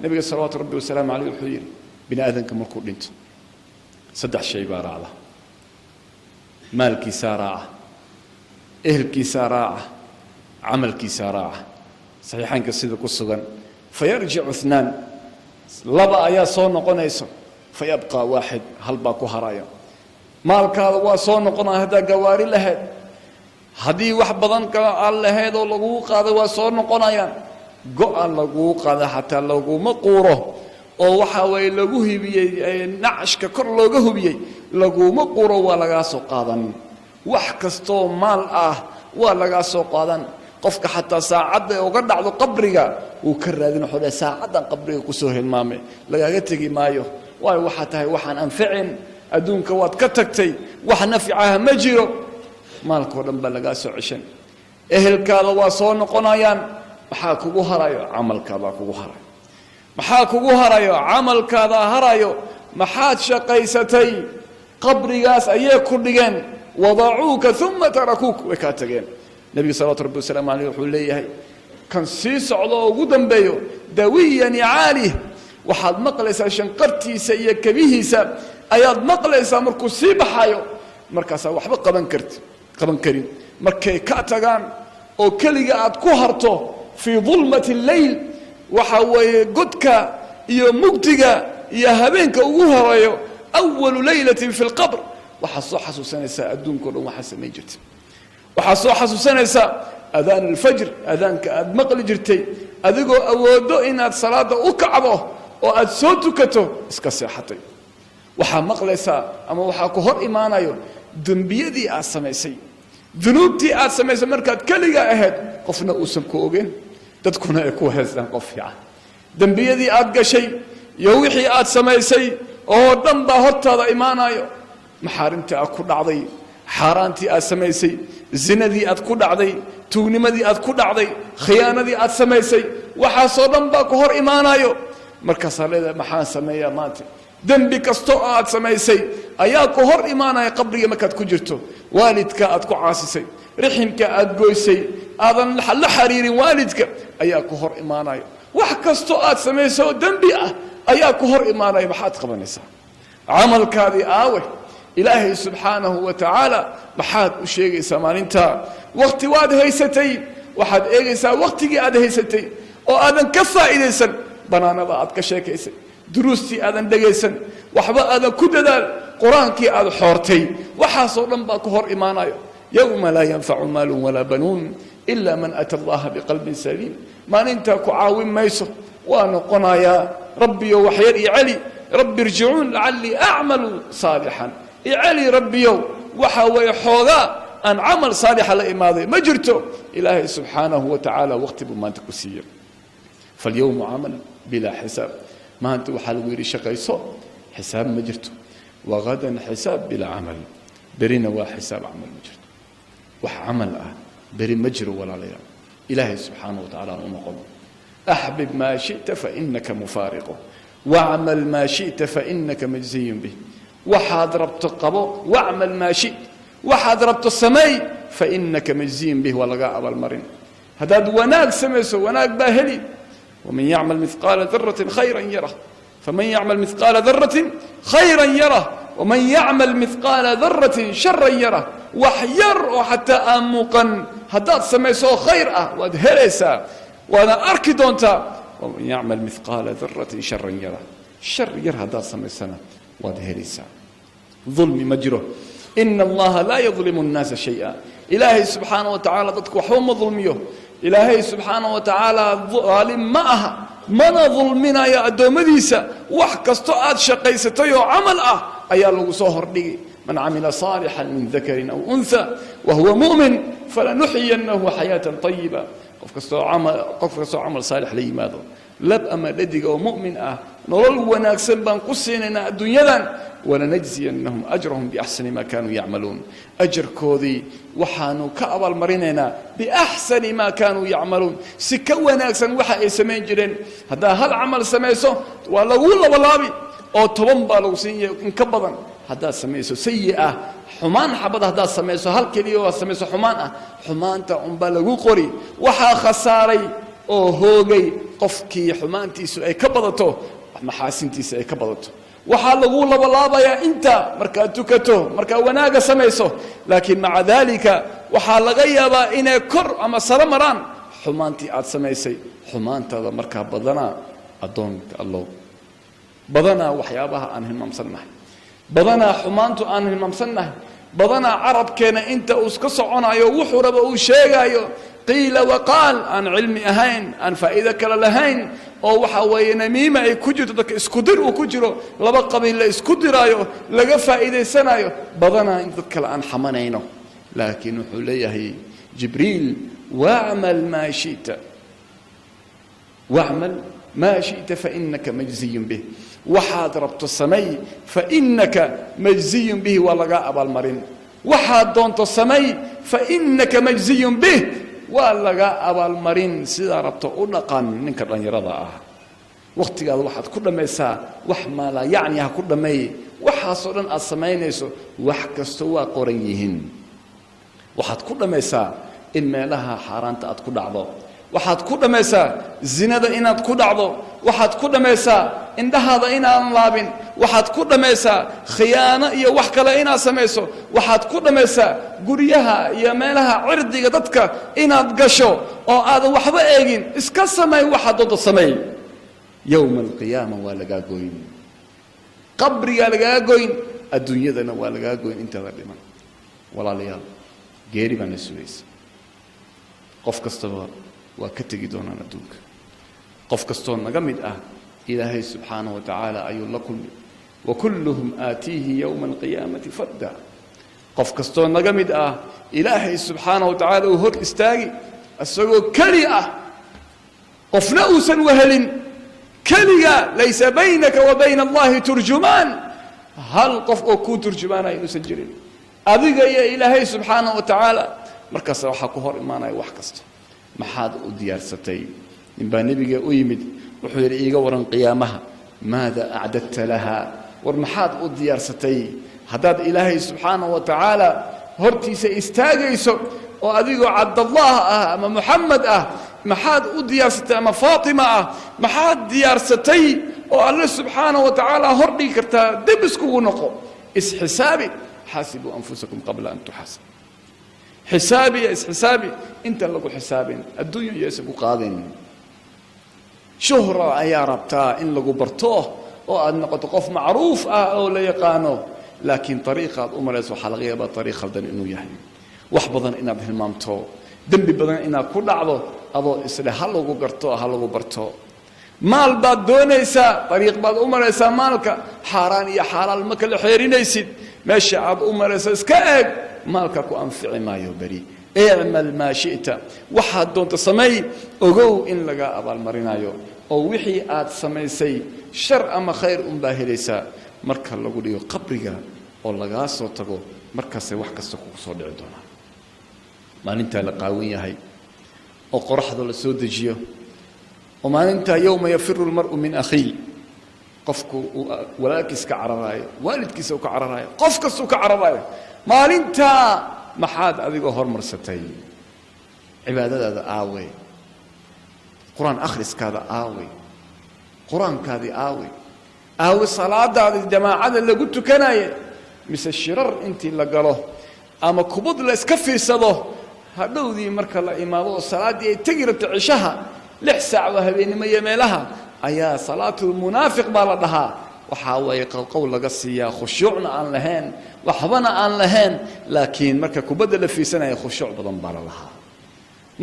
nabiga salawaatu rabbi wasalaamu calayhi wuxuu yidhi bini aadamka markuu dhinto saddex shay baa raacda maalkiisaa raaca ehelkiisaa raaca camalkiisaa raaca saxiixaanka sida ku sugan fayarjicu ithnaan laba ayaa soo noqonayso fayabqaa waaxid hal baa ku haraya maalkaada waa soo noqonaya haddaa gawaari lahayd haddii wax badan kale aan lahayd oo lagugu qaaday waa soo noqonayaan go-an lagugu qaada xataa laguma quuro oo waxa weeye lagu hubiyey nacashka kor looga hubiyey laguma quuro waa lagaa soo qaadan wax kastoo maal ah waa lagaa soo qaadan qofka xataa saacadda uga dhacdo qabriga uu ka raadin wuxuu leeyahay saacaddan qabriga ku soo hilmaamay lagaaga tegi maayo waayo waxaa tahay waxaan anficin adduunka waad ka tagtay wax nafcaha ma jiro maalkoo dhan baa lagaa soo ceshan ehelkaada waa soo noqonayaan maxaa kugu harayo camalkaadaa kugu harayo maxaa kugu harayo camalkaadaa harayo maxaad shaqaysatay qabrigaas ayay ku dhigeen wadacuuka uma tarakuuk way kaa tageen nabiga salawaatu rabbi wasalaamu calayh wuxuu leeyahay kan sii socdo oo ugu dambeeyo dawiyan caalih waxaad maqlaysaa shanqartiisa iyo kabihiisa ayaad maqlaysaa markuu sii baxayo markaasaa waxba qaban karin markay ka tagaan oo keliga aad ku harto fii dulmati alleyl waxa weeye godka iyo mugdiga iyo habeenka ugu horeeyo awalu laylatin fi lqabr waxaad soo xasuusanaysaa adduunkao dhan waxaa samayn jirta waxaad soo xasuusanaysaa adaan alfajr adaanka aad maqli jirtay adigoo awoodo inaad salaada u kacdo oo aad soo tukato iska seexatay waxaa maqlaysaa ama waxaa ku hor imaanayo dembiyadii aad samaysay dunuubtii aad samaysay markaad keliga ahayd qofna uusan ku ogeyn dadkuna ay ku heestaan qof fiican dembiyadii aad gashay iyo wixii aad samaysay oo dhan baa hortaada imaanayo maxaarimtii aad ku dhacday xaaraantii aad samaysay zinadii aad ku dhacday tuugnimadii aad ku dhacday khiyaanadii aad samaysay waxaasoo dhan baa ku hor imaanayo markaasaa leedahay maxaan sameeyaa maanta dembi kastoo aad samaysay ayaa ku hor imaanaya qabriga markaad ku jirto waalidka aad ku caasisay riximka aad goysay aadan la xariirin waalidka ayaa ku hor imaanaya wax kastoo aad samaysay oo dembi ah ayaa ku hor imaanaya maxaad qabanaysaa camalkaadii aawe ilaahay subxaanahu wa tacaala maxaad u sheegaysaa maalintaa wakti waad haysatay waxaad eegaysaa waktigii aad haysatay oo aadan ka faa'iidaysan banaanada aad ka sheekaysay duruustii aadan dhegaysan waxba aadan ku dadaal qur-aankii aad xoortay waxaasoo dhan baa ku hor imaanayo yowma laa yanfacu maalun walaa banuun ila man ata allaha biqalbin saliim maalintaa ku caawin mayso waa noqonayaa rabbiyo waxyar io celi rabbi irjicuun lacallii acmalu saalixan iceli rabbiyow waxa weeye xoogaa aan camal saalixa la imaaday ma jirto ilaahay subxaanahu wa tacaala waqti buu maanta ku siiya falyowmu camal bilaa xisaab maanta waxaa lagu yidhi shaqayso xisaab ma jirto wagadan xisaab bilaa camal berina waa xisaab camal ma jirto wax camal ah beri ma jiro walaalayaal ilaahay subxaanahu wa tacaala u noqon axbib maa shita fainaka mufaariqu wacmal maa shita fainaka majziyun bih waxaad rabto qabo wacmal maa shit waxaad rabto sameey fainaka majziyun bih waa lagaa abaalmarin haddaad wanaag samayso wanaag baa heli waman yacmal mihqaala daratin khayran yarah faman yacmal mihqaala daratin khayran yarah waman yacmal mihqaala daratin sharan yarah wax yar oo xataa aan muuqan haddaad samayso oo khayr ah waad helaysaa waadna arki doontaa waman yacmal mihqaala daratin sharan yarah shar yar haddaad samaysana waad helaysaa dulmi ma jiro ina allaha laa yadlimu nnaasa shaya ilaahay subxaana wa tacaala dadku waxba ma dulmiyo ilaahay subxaana wa tacaala daalim ma aha mana dulminayo addoommadiisa wax kastoo aad shaqaysatay oo camal ah ayaa lagu soo hordhigi man camila saalixan min dakarin aw unha wahuwa mu'min falanuxyiyannahu xayaatan ayiba qof kastoo camal saalix la yimaado lab ama dhadiga oo mu'min ah nolol wanaagsan baan ku siinaynaa adduunyadan walanajziyannahum ajrahum biaxsani maa kaanuu yacmaluun ajarkoodii waxaanu ka abaalmarinaynaa biaxsani maa kaanuu yacmaluun si ka wanaagsan waxa ay samayn jireen haddaa hal camal samayso waa laguu labalaabi oo 10 baa lagu siinaya in ka badan haddaad samayso sayi ah xumaan xabad haddaad samayso hal keliya oo samayso xumaan ah xumaanta unbaa lagu qori waxaa khasaaray oo hoogay qofkii xumaantiisu ay ka badato maxaasintiisa ay ka badato waxaa lagu labalaabayaa inta markaad tukato markaa wanaaga samayso laakiin maca daalika waxaa laga yaabaa inay kor ama sare maraan xumaantii aad samaysay xumaantaada markaa badanaa addoonka allow badanaa waxyaabaha aan hilmaamsannahay badanaa xumaantu aan hilmaamsannahay badanaa carabkeena inta uu iska soconayo wuxuu raba uu sheegaayo qiila waqaal aan cilmi ahayn aan faa'iido kale lahayn oo waxa weeye namiima ay ku jirto dadka isku dir uu ku jiro laba qabiil la isku diraayo laga faa'iidaysanayo badanaa in dad kale aan xamanayno laakiin wuxuu leeyahay jibriil wa'mal maa shi'ta wa'mal maa shi'ta fa innaka majziyun bih waxaad rabto samay fa innaka majziyun bih waa lagaa abaalmarin waxaad doonto samay fa innaka majziyun bih waa lagaa abaalmarin sidaa rabto u dhaqan ninka dhallinyarada ah wakhtigaada waxaad ku dhammaysaa wax maalaa yacni ha ku dhammeey waxaasoo dhan aad samaynayso wax kasto waa qoran yihiin waxaad ku dhammaysaa in meelaha xaaraanta aad ku dhacdo waxaad ku dhammaysaa zinada inaad ku dhacdo waxaad ku dhammaysaa indhahaada inaadan laabin waxaad ku dhammaysaa khiyaano iyo wax kale inaad samayso waxaad ku dhammaysaa guryaha iyo meelaha cirdiga dadka inaad gasho oo aadan waxba eegin iska samay waxaad doonto sameey yowma alqiyaama waa lagaa goyn qabrigaa lagaa goyn adduunyadana waa lagaa goyn intaada dhiman walaalayaal geeri baa na sugaysa qof kastaba waa ka tegi doonaan adduunka qof kastoo naga mid ah ilaahay subxaanahu wa tacaala ayuu la kulmi wakulluhum aatiihi yowma alqiyaamati farda qof kastoo naga mid ah ilaahay subxaanahu wa tacaala uu hor istaagi isagoo keli ah qofna uusan wahelin keliga laysa baynaka wa bayna allahi turjumaan hal qof oo kuu turjumaanaya inuusan jirin adiga iyo ilaahay subxaanahu wa tacaala markaas waxaa ku hor imaanaya wax kasta maxaad u diyaarsatay ninbaa nebiga u yimid wuxuu yidhi iiga waran qiyaamaha maada acdadta laha war maxaad u diyaarsatay haddaad ilaahay subxaanahu wa tacaala hortiisa istaagayso oo adigoo cabdallah ah ama muxamed ah maxaad u diyaarsatay ama faatima ah maxaad diyaarsatay oo alle subxaanahu wa tacaala hor dhigi kartaa dib iskugu noqo isxisaabi xaasibuu anfusakum qabla an tuxaasab xisaabi isxisaabi inta lagu xisaabin adduunya yeesa ku qaadin shuhra ayaa rabtaa in lagu barto oo aad noqoto qof macruuf ah oo la yaqaano laakiin ariiqaad u marayso waxaa laga yaabaa ariiq khaldan inuu yahay wax badan inaad hilmaamto dembi badan inaad ku dhacdo adoo isle ha lagu garto ha lagu barto maal baad doonaysaa ariiq baad u maraysaa maalka xaaraan iyo xalaal ma kala xeerinaysid meesha aad u marayso iska eeg maalka ku anfici maayo beri icmal maa shi'ta waxaad doonto sameey ogow in lagaa abaalmarinayo oo wixii aad samaysay shar ama khayr unbaa helaysaa marka lagu dhigo qabriga oo lagaa soo tago markaasay wax kasta kugu soo dhici doonaa maalintaa la qaawan yahay oo qoraxda la soo dejiyo oo maalintaa yowma yafiru lmar'u min akhiih qofku uu walaalkiis ka cararaayo waalidkiisa uu ka cararaayo qof kastuu ka cararaayo maalintaa maxaad adigoo hormarsatay cibaadadaada aawey qur-aan akhriskaada aawey qur-aankaadii aawey aawe salaadaadii jamaacada lagu tukanaye mise shirar intii la galo ama kubad la iska fiirsado hadhowdii marka la imaado oo salaaddii ay tegi rabto cishaha 6 saac oo habeenimo iyo meelaha ayaa salaatul munaafiq baa la dhahaa waxaa weeye qowl laga siiyaa khushuucna aan lahayn waxbana aan lahayn laakiin marka kubadda la fiirsanaya khushuuc badan baa la lahaa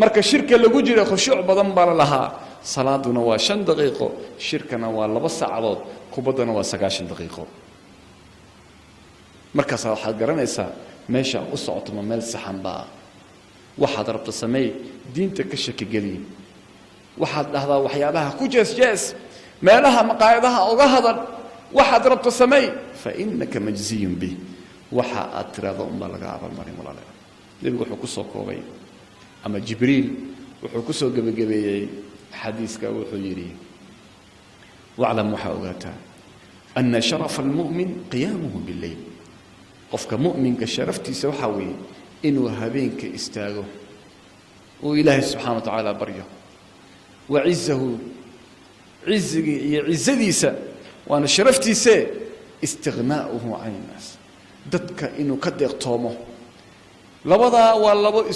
marka shirka lagu jira khushuuc badan baa la lahaa salaaduna waa 5 daqiiqo shirkana waa 2 saacadood kubaddana waa 90 daqiiqo markaas waxaad garanaysaa meesha u socoto ma meel saxan baa waxaad rabto sameey diinta ka shaki geliye waxaad dhahdaa waxyaabaha ku jees meelaha maqaayadaha uga hadal waxaad rabto sameey fa innaka majziyun bih waxa aad tiraado umba laga abaalmarin walaalaha nabigu wuxuu ku soo koobay ama jibriil wuxuu ku soo gabagabeeyay xadiiska wuxuu yiri wa'lam waxa ogaata anna sharafa almu'min qiyamuhu bil-layl qofka mu'minka sharaftiisa waxa weeye inuu habeenka istaago oo ilaahay subhanahu wa ta'ala baryo وعزه عزي عزديسا وأنا شرفتي سي استغناؤه عن الناس دتك إنه كدق تومه لبضا واللبض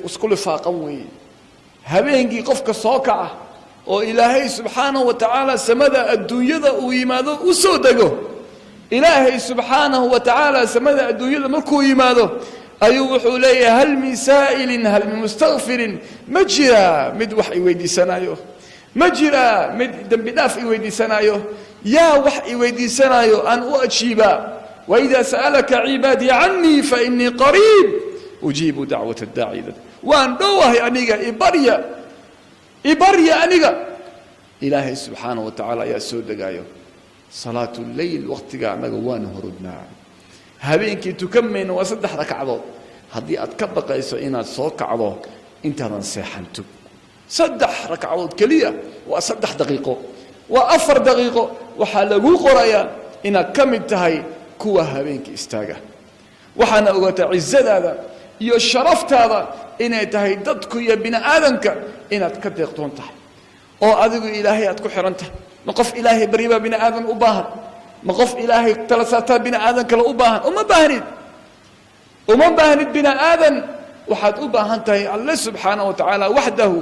اسكول فاقوي هبينجي قفك صوكعه وإلهي سبحانه وتعالى سمد الدنيا ويماده وسودقه إلهي سبحانه وتعالى سمد الدنيا مركو يماده أيوح لي هل من سائل هل من مستغفر مجرى مد وحي ويدي سنايو مجرى مد دم بدافع ويدي سنايو يا وحي ويدي سنايو أن أجيبا وإذا سألك عبادي عني فإني قريب أجيب دعوة الداعي وأن دوه أنيقا إبريا أنيقا إلهي سبحانه وتعالى يا سودة قايو صلاة الليل وقت قاعنا قوان هردنا هبينك تكمن وصدح ركعضو هدي أتكبق إيسو إنا صوك عضو انت ننسيحنتو صدح ركعضو كلية وصدح دقيقو وأفر دقيقو وحالقو قرية إنا كم انتهي كوة هبينك استاقه وحانا أغوة عزة هذا iyo sharaftaada inay tahay dadku iyo bini aadanka inaad ka deeqtoon tahay oo adigu ilaahay aad ku xirantahay ma qof ilaahay bariba bini aadan u baahan ma qof ilaahay tala saarta bini aadan kale u baahan uma baahnid bini aadan waxaad u baahan tahay Allah subhanahu wa ta'ala wahdahu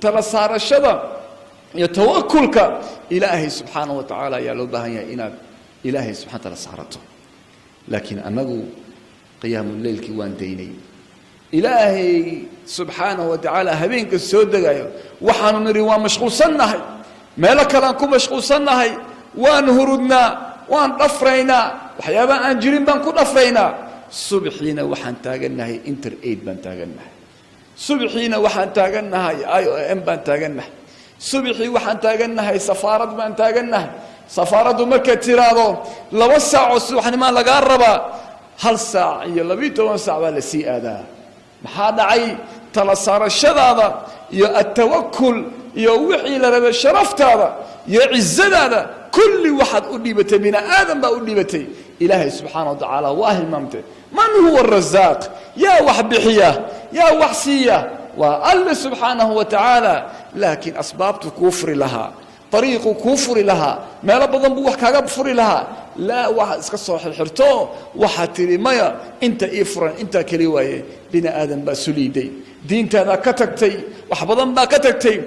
tala saarashada iyo tawakkulka ilaahay subhanahu wa ta'ala yaa loo baahan yahay inaad ilaahay subhanahu wa ta'ala saarato laakiin anagu qiyamul leylki waan daynay إلهي سبحانه وتعالى هبينك السودة وحانو نري ومشغول صنهي مالك لانكو مشغول صنهي وان هردنا وان رفرينا وحيابا أنجرين بانكو رفرينا صبحين وحان تاغنهي انتر ايد بان تاغنهي صبحين وحان تاغنهي IOM بان تاغنهي صبحي وحان تاغنهي سفارة بان تاغنهي سفارة مكة ترادو لوسع وسوحني ما لقاربا هل ساعة يلا بيتو ساعة ولا سي آدا maxaa dhacay tala saarashadaada iyo at-tawakkul iyo wixii la rabay sharaftaada iyo cizzadaada kulli waxad u dhibatay bina aadan ba u dhibatay ilaahay subhanahu wa ta'ala waa hilmaamtay man huwa ar-razzaq ya wax bixiya ya wax siiya wa Allah subhanahu wa ta'ala laakin asbaabtu kufri laha طريق كفر لها ما لبضن بوح كعب فر لها لا واحد اسكسر حرته واحد تري مايا انت افرن انت كليواي بنا ادم بسوليدي دين تانا كتكتي وحبضن با كتكتي